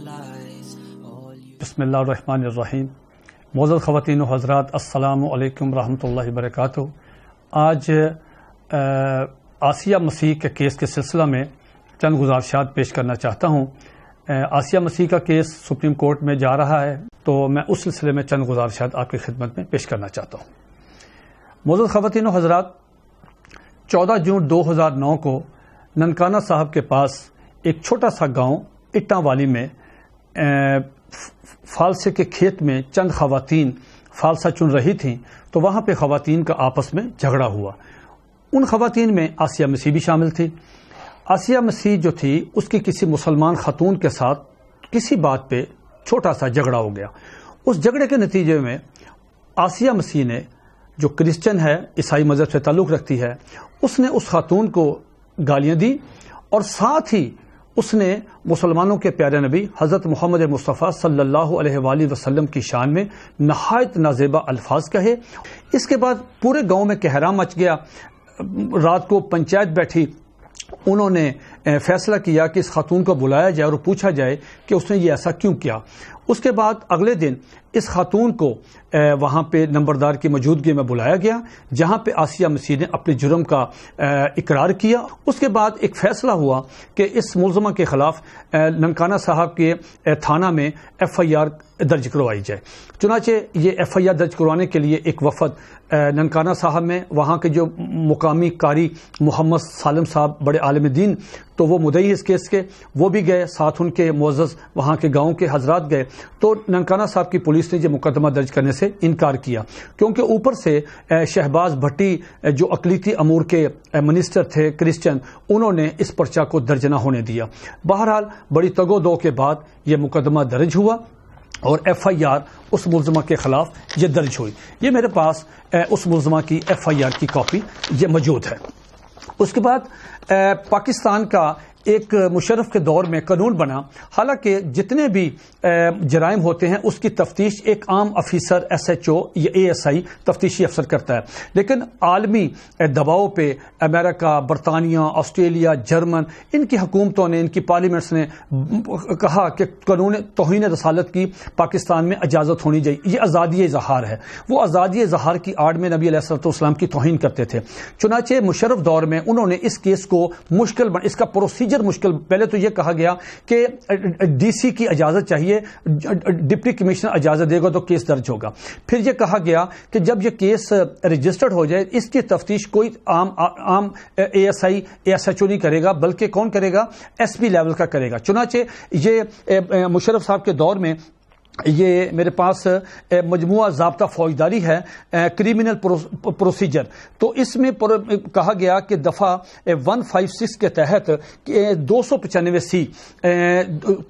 بسم اللہ الرحمن الرحیم. معزز خواتین و حضرات، السلام علیکم ورحمۃ اللہ وبرکاتہ. آج آسیہ مسیح کے کیس کے سلسلہ میں چند گزارشات پیش کرنا چاہتا ہوں. آسیہ مسیح کا کیس سپریم کورٹ میں جا رہا ہے، تو میں اس سلسلے میں چند گزارشات آپ کی خدمت میں پیش کرنا چاہتا ہوں. معزز خواتین و حضرات، 14 جون 2009 کو ننکانہ صاحب کے پاس ایک چھوٹا سا گاؤں اٹاں والی میں فالسے کے کھیت میں چند خواتین فالسا چن رہی تھیں، تو وہاں پہ خواتین کا آپس میں جھگڑا ہوا. ان خواتین میں آسیہ مسیح بھی شامل تھی. آسیہ مسیح جو تھی، اس کی کسی مسلمان خاتون کے ساتھ کسی بات پہ چھوٹا سا جھگڑا ہو گیا. اس جھگڑے کے نتیجے میں آسیہ مسیح نے، جو کرسچن ہے، عیسائی مذہب سے تعلق رکھتی ہے، اس نے اس خاتون کو گالیاں دی، اور ساتھ ہی اس نے مسلمانوں کے پیارے نبی حضرت محمد مصطفیٰ صلی اللہ علیہ وآلہ وسلم کی شان میں نہایت نازیبا الفاظ کہے. اس کے بعد پورے گاؤں میں کہرام مچ گیا. رات کو پنچایت بیٹھی، انہوں نے فیصلہ کیا کہ اس خاتون کو بلایا جائے اور پوچھا جائے کہ اس نے یہ ایسا کیوں کیا. اس کے بعد اگلے دن اس خاتون کو وہاں پہ نمبردار کی موجودگی میں بلایا گیا، جہاں پہ آسیہ مسیح نے اپنے جرم کا اقرار کیا. اس کے بعد ایک فیصلہ ہوا کہ اس ملزمہ کے خلاف ننکانہ صاحب کے تھانہ میں FIR درج کروائی جائے. چنانچہ یہ FIR درج کروانے کے لیے ایک وفد ننکانہ صاحب میں، وہاں کے جو مقامی قاری محمد سالم صاحب بڑے عالم دین، تو وہ مدعی اس کیس کے، وہ بھی گئے، ساتھ ان کے معزز وہاں کے گاؤں کے حضرات گئے. تو ننکانہ صاحب کی پولیس نے یہ مقدمہ درج کرنے سے انکار کیا، کیونکہ اوپر سے شہباز بھٹی جو اقلیتی امور کے منسٹر تھے کرسچن، انہوں نے اس پرچہ کو درج نہ ہونے دیا. بہرحال بڑی تگ و دو کے بعد یہ مقدمہ درج ہوا اور FIR اس ملزمہ کے خلاف یہ درج ہوئی. یہ میرے پاس اس ملزمہ کی FIR کی کاپی یہ موجود ہے. اس کے بعد پاکستان کا ایک مشرف کے دور میں قانون بنا، حالانکہ جتنے بھی جرائم ہوتے ہیں اس کی تفتیش ایک عام افیسر SHO یا ASI تفتیشی افسر کرتا ہے، لیکن عالمی دباؤ پہ امریکہ، برطانیہ، آسٹریلیا، جرمن، ان کی حکومتوں نے، ان کی پارلیمنٹس نے کہا کہ قانون توہین رسالت کی پاکستان میں اجازت ہونی چاہیے. یہ آزادی اظہار ہے. وہ آزادی اظہار کی آڑ میں نبی علیہ الصلوۃ والسلام کی توہین کرتے تھے. چنانچہ مشرف دور میں انہوں نے اس کیس کو مشکل اس کا پروسیجر مشکل. پہلے تو یہ کہا گیا کہ DC کی اجازت چاہیے، ڈپٹی کمشنر اجازت دے گا تو کیس درج ہوگا. پھر یہ کہا گیا کہ جب یہ کیس رجسٹرڈ ہو جائے، اس کی تفتیش کوئی عام ASI SHO نہیں کرے گا، بلکہ کون کرے گا؟ SP لیول کا کرے گا. چنانچہ یہ مشرف صاحب کے دور میں یہ میرے پاس مجموعہ ضابطہ فوجداری ہے، کریمنل پروسیجر. تو اس میں کہا گیا کہ دفعہ 156 کے تحت 295C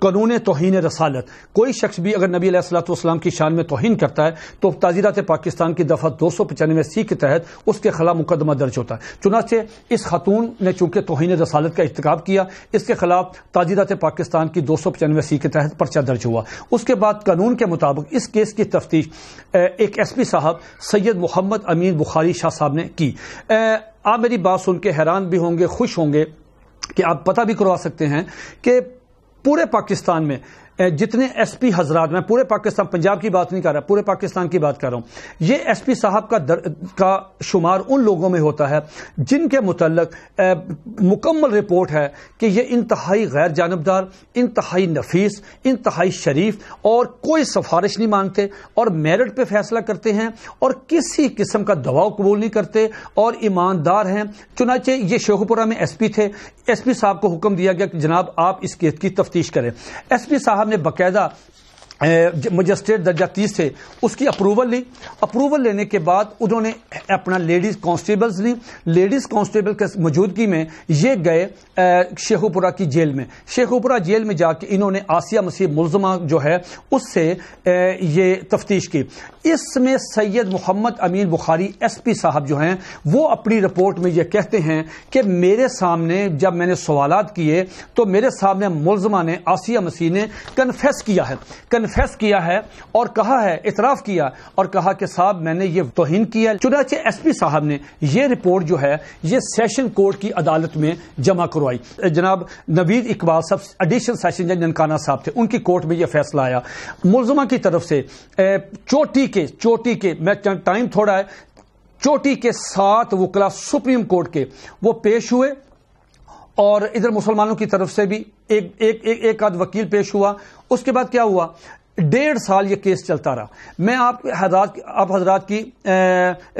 قانون توہین رسالت، کوئی شخص بھی اگر نبی علیہ الصلوۃ والسلام کی شان میں توہین کرتا ہے تو تعزیرات پاکستان کی دفعہ 295C کے تحت اس کے خلاف مقدمہ درج ہوتا ہے. چنانچہ اس خاتون نے چونکہ توہین رسالت کا ارتکاب کیا، اس کے خلاف تعزیرات پاکستان کی 295C کے تحت پرچہ درج ہوا. اس کے بعد قانون کے مطابق اس کیس کی تفتیش ایک SP صاحب سید محمد امین بخاری شاہ صاحب نے کی. آپ میری بات سن کے حیران بھی ہوں گے، خوش ہوں گے کہ آپ پتہ بھی کروا سکتے ہیں کہ پورے پاکستان میں جتنے SP حضرات، میں پورے پاکستان، پنجاب کی بات نہیں کر رہا، پورے پاکستان کی بات کر رہا ہوں، یہ SP صاحب کا شمار ان لوگوں میں ہوتا ہے جن کے متعلق مکمل رپورٹ ہے کہ یہ انتہائی غیر جانبدار، انتہائی نفیس، انتہائی شریف، اور کوئی سفارش نہیں مانگتے اور میرٹ پہ فیصلہ کرتے ہیں اور کسی قسم کا دباؤ قبول نہیں کرتے اور ایماندار ہیں. چنانچہ یہ شیخوپورہ میں SP تھے. SP صاحب کو حکم دیا گیا کہ جناب آپ اس کیس کی تفتیش کریں. SP صاحب نے باقاعدہ مجسٹریٹ درجہ 30 سے اس کی اپروول لی. اپروول لینے کے بعد انہوں نے اپنا لیڈیز کانسٹیبلز لی. لیڈیز کانسٹیبل کی موجودگی میں یہ گئے شیخوپورہ کی جیل میں. شیخوپورہ جیل میں جا کے انہوں نے آسیہ مسیح ملزمہ جو ہے اس سے یہ تفتیش کی. اس میں سید محمد امین بخاری SP صاحب جو ہیں وہ اپنی رپورٹ میں یہ کہتے ہیں کہ میرے سامنے جب میں نے سوالات کیے تو میرے سامنے ملزمہ نے، آسیہ مسیح نے کنفیس کیا ہے. کنفیس کیا ہے اور کہا ہے، اعتراف کیا اور کہا کہ صاحب میں نے یہ توہین کیا. چنانچہ ایس پی صاحب نے یہ رپورٹ جو ہے یہ سیشن کورٹ کی عدالت میں جمع کروائی. جناب نوید اقبال صاحب ایڈیشنل سیشن جج ننکانہ صاحب تھے، ان کی کورٹ میں یہ فیصلہ آیا. ملزمہ کی طرف سے چوٹی کے میں ٹائم تھوڑا ہے، چوٹی کے 7 وکلا سپریم کورٹ کے وہ پیش ہوئے، اور ادھر مسلمانوں کی طرف سے بھی ایک آدھ وکیل پیش ہوا. اس کے بعد کیا ہوا، 1.5 سال یہ کیس چلتا رہا. میں آپ حضرات کی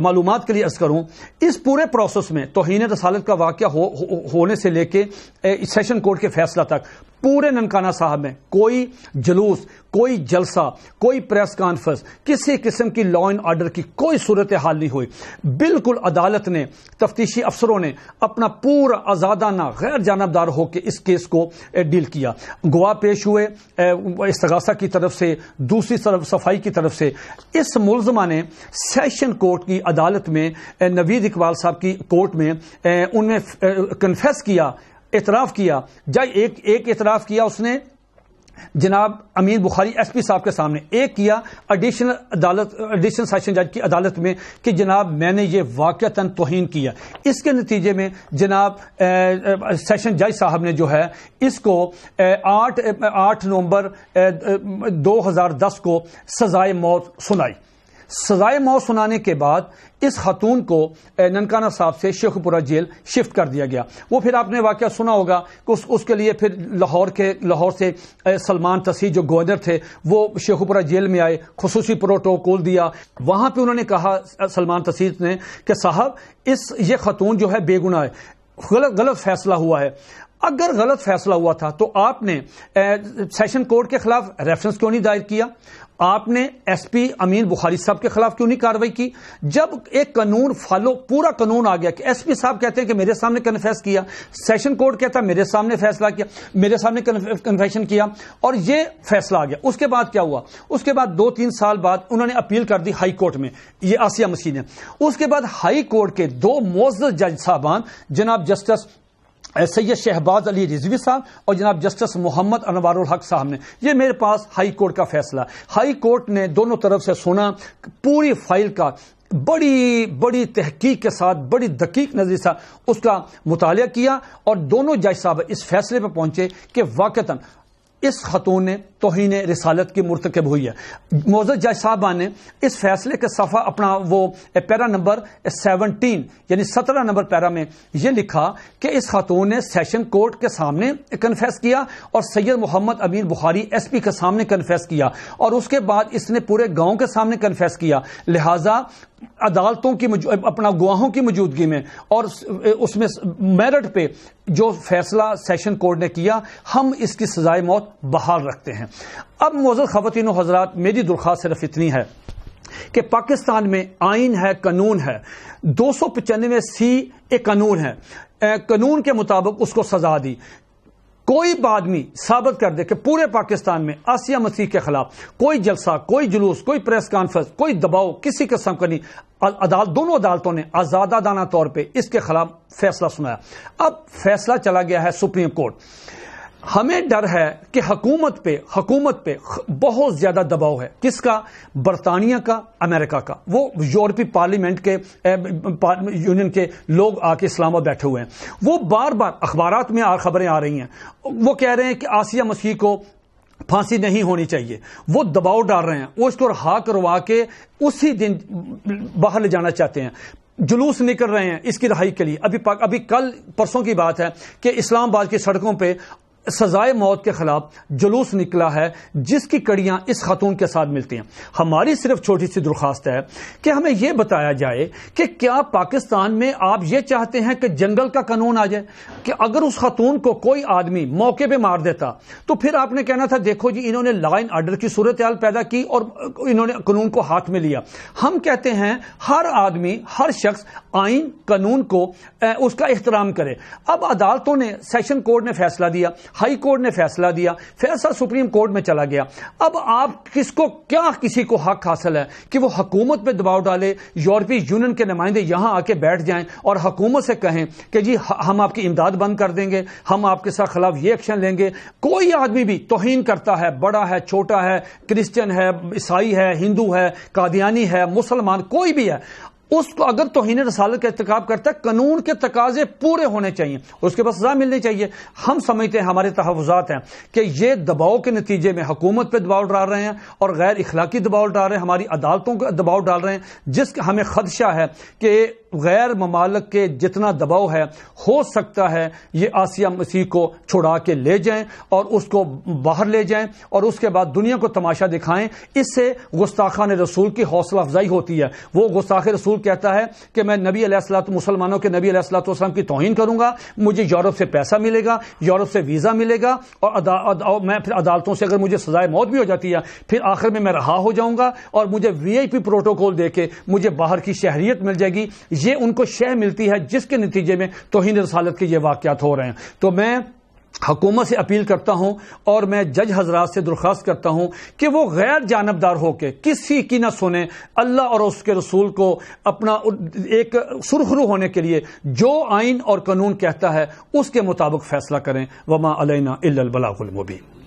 معلومات کے لیے عرض کروں، اس پورے پروسیس میں توہین رسالت کا واقعہ ہونے سے لے کے سیشن کورٹ کے فیصلہ تک پورے ننکانہ صاحب میں کوئی جلوس، کوئی جلسہ، کوئی پریس کانفرنس، کسی قسم کی لا اینڈ آرڈر کی کوئی صورتحال نہیں ہوئی. بالکل عدالت نے، تفتیشی افسروں نے اپنا پورا آزادانہ غیر جانبدار ہو کے اس کیس کو ڈیل کیا. گواہ پیش ہوئے استغاثہ کی طرف سے، دوسری طرف صفائی کی طرف سے. اس ملزمہ نے سیشن کورٹ کی عدالت میں، نوید اقبال صاحب کی کورٹ میں ان نے کنفیس کیا، اعتراف کیا. ایک اعتراف کیا اس نے جناب امین بخاری ایس پی صاحب کے سامنے، ایک کیا ایڈیشنل سیشن جج کی عدالت میں کہ جناب میں نے یہ واقعتاً توہین کیا. اس کے نتیجے میں جناب سیشن جج صاحب نے جو ہے اس کو 8 نومبر 2010 کو سزائے موت سنائی. سزائے موت سنانے کے بعد اس خاتون کو ننکانہ صاحب سے شیخ پورہ جیل شفٹ کر دیا گیا. وہ پھر آپ نے واقعہ سنا ہوگا کہ اس کے لیے پھر لاہور سے سلمان تسیح جو گورنر تھے وہ شیخ پورہ جیل میں آئے، خصوصی پروٹوکول دیا. وہاں پہ انہوں نے کہا سلمان تسیح نے کہ صاحب یہ خاتون جو ہے بے گناہ ہے، غلط فیصلہ ہوا ہے. اگر غلط فیصلہ ہوا تھا تو آپ نے سیشن کورٹ کے خلاف ریفرنس کیوں نہیں دائر کیا؟ آپ نے ایس پی امین بخاری صاحب کے خلاف کیوں نہیں کارروائی کی؟ جب ایک قانون پورا قانون آ گیا کہ ایس پی صاحب کہتے ہیں کہ میرے سامنے کنفیس کیا، سیشن کورٹ کہتا ہے میرے سامنے فیصلہ کیا، میرے سامنے کنفیشن کیا، اور یہ فیصلہ آ گیا. اس کے بعد کیا ہوا؟ اس کے بعد 2-3 سال بعد انہوں نے اپیل کر دی ہائی کورٹ میں، یہ آسیہ مسیح نے. اس کے بعد ہائی کورٹ کے 2 معزز جج صاحبان جناب جسٹس سید شہباز علی رضوی صاحب اور جناب جسٹس محمد انوار الحق صاحب نے، یہ میرے پاس ہائی کورٹ کا فیصلہ. ہائی کورٹ نے دونوں طرف سے سنا، پوری فائل کا بڑی تحقیق کے ساتھ، بڑی دقیق نظری سے اس کا مطالعہ کیا، اور دونوں جج صاحب اس فیصلے پہ پہنچے کہ واقعتاً اس خاتون نے توہین رسالت کی مرتکب ہوئی ہے. معزز جج صاحبان نے اس فیصلے کے صفحہ اپنا وہ پیرا نمبر 17 یعنی 17 نمبر پیرا میں یہ لکھا کہ اس خاتون نے سیشن کورٹ کے سامنے کنفیس کیا اور سید محمد امین بخاری ایس پی کے سامنے کنفیس کیا، اور اس کے بعد اس نے پورے گاؤں کے سامنے کنفیس کیا. لہذا عدالتوں کی اپنا گواہوں کی موجودگی میں اور اس میں میرٹ پہ جو فیصلہ سیشن کورٹ نے کیا، ہم اس کی سزائے موت بحال رکھتے ہیں. اب معزز خواتین و حضرات، میری درخواست صرف اتنی ہے کہ پاکستان میں آئین ہے، قانون ہے، 295C ایک قانون ہے. قانون کے مطابق اس کو سزا دی. کوئی آدمی ثابت کر دے کہ پورے پاکستان میں آسیہ مسیح کے خلاف کوئی جلسہ، کوئی جلوس، کوئی پریس کانفرنس، کوئی دباؤ کسی قسم کا نہیں، دونوں عدالتوں نے آزادانہ طور پہ اس کے خلاف فیصلہ سنایا. اب فیصلہ چلا گیا ہے سپریم کورٹ. ہمیں ڈر ہے کہ حکومت پہ بہت زیادہ دباؤ ہے. کس کا؟ برطانیہ کا، امریکہ کا. وہ یورپی پارلیمنٹ کے یونین کے لوگ آ کے اسلام آباد بیٹھے ہوئے ہیں. وہ بار بار اخبارات میں خبریں آ رہی ہیں، وہ کہہ رہے ہیں کہ آسیہ مسیح کو پھانسی نہیں ہونی چاہیے. وہ دباؤ ڈال رہے ہیں، وہ اس کو رہا کروا کے اسی دن باہر لے جانا چاہتے ہیں. جلوس نکل رہے ہیں اس کی رہائی کے لیے. ابھی کل پرسوں کی بات ہے کہ اسلام آباد کی سڑکوں پہ سزائے موت کے خلاف جلوس نکلا ہے، جس کی کڑیاں اس خاتون کے ساتھ ملتی ہیں. ہماری صرف چھوٹی سی درخواست ہے کہ ہمیں یہ بتایا جائے کہ کیا پاکستان میں آپ یہ چاہتے ہیں کہ جنگل کا قانون آ جائے کہ اگر اس خاتون کو کوئی آدمی موقع پہ مار دیتا تو پھر آپ نے کہنا تھا دیکھو جی انہوں نے لا اینڈ آرڈر کی صورتحال پیدا کی اور انہوں نے قانون کو ہاتھ میں لیا. ہم کہتے ہیں ہر آدمی، ہر شخص آئین قانون کو اس کا احترام کرے. اب عدالتوں نے، سیشن کورٹ نے فیصلہ دیا ہائی کورٹ نے فیصلہ دیا، فیصلہ سپریم کورٹ میں چلا گیا. اب آپ کسی کو حق حاصل ہے کہ وہ حکومت پہ دباؤ ڈالے، یورپی یونین کے نمائندے یہاں آ کے بیٹھ جائیں اور حکومت سے کہیں کہ جی ہم آپ کی امداد بند کر دیں گے، ہم آپ کے ساتھ خلاف یہ ایکشن لیں گے. کوئی آدمی بھی توہین کرتا ہے، بڑا ہے، چھوٹا ہے، کرسچن ہے، عیسائی ہے، ہندو ہے، قادیانی ہے، مسلمان، کوئی بھی ہے، اس کو اگر توہین رسالت کا ارتکاب کرتا ہے، قانون کے تقاضے پورے ہونے چاہیے، اس کے پاس سزا ملنی چاہیے. ہم سمجھتے ہیں، ہمارے تحفظات ہیں کہ یہ دباؤ کے نتیجے میں حکومت پہ دباؤ ڈال رہے ہیں اور غیر اخلاقی دباؤ ڈال رہے ہیں، ہماری عدالتوں کو دباؤ ڈال رہے ہیں، جس کا ہمیں خدشہ ہے کہ غیر ممالک کے جتنا دباؤ ہے، ہو سکتا ہے یہ آسیہ مسیح کو چھڑا کے لے جائیں اور اس کو باہر لے جائیں اور اس کے بعد دنیا کو تماشا دکھائیں. اس سے گستاخان رسول کی حوصلہ افزائی ہوتی ہے. وہ گستاخ رسول کہتا ہے کہ میں نبی علیہ الصلوۃ مسلمانوں کے نبی علیہ الصلوۃ والسلام کی توہین کروں گا، مجھے یورپ سے پیسہ ملے گا، یورپ سے ویزا ملے گا، اور میں پھر عدالتوں سے اگر مجھے سزائے موت بھی ہو جاتی ہے، پھر آخر میں رہا ہو جاؤں گا اور مجھے VIP پروٹوکول دے کے مجھے باہر کی شہریت مل جائے گی. یہ ان کو شے ملتی ہے جس کے نتیجے میں توہین رسالت کے یہ واقعات ہو رہے ہیں. تو میں حکومت سے اپیل کرتا ہوں اور میں جج حضرات سے درخواست کرتا ہوں کہ وہ غیر جانبدار ہو کے کسی کی نہ سنیں، اللہ اور اس کے رسول کو اپنا ایک سرخرو ہونے کے لیے جو آئین اور قانون کہتا ہے اس کے مطابق فیصلہ کریں. وما علینا الا البلاغ المبین.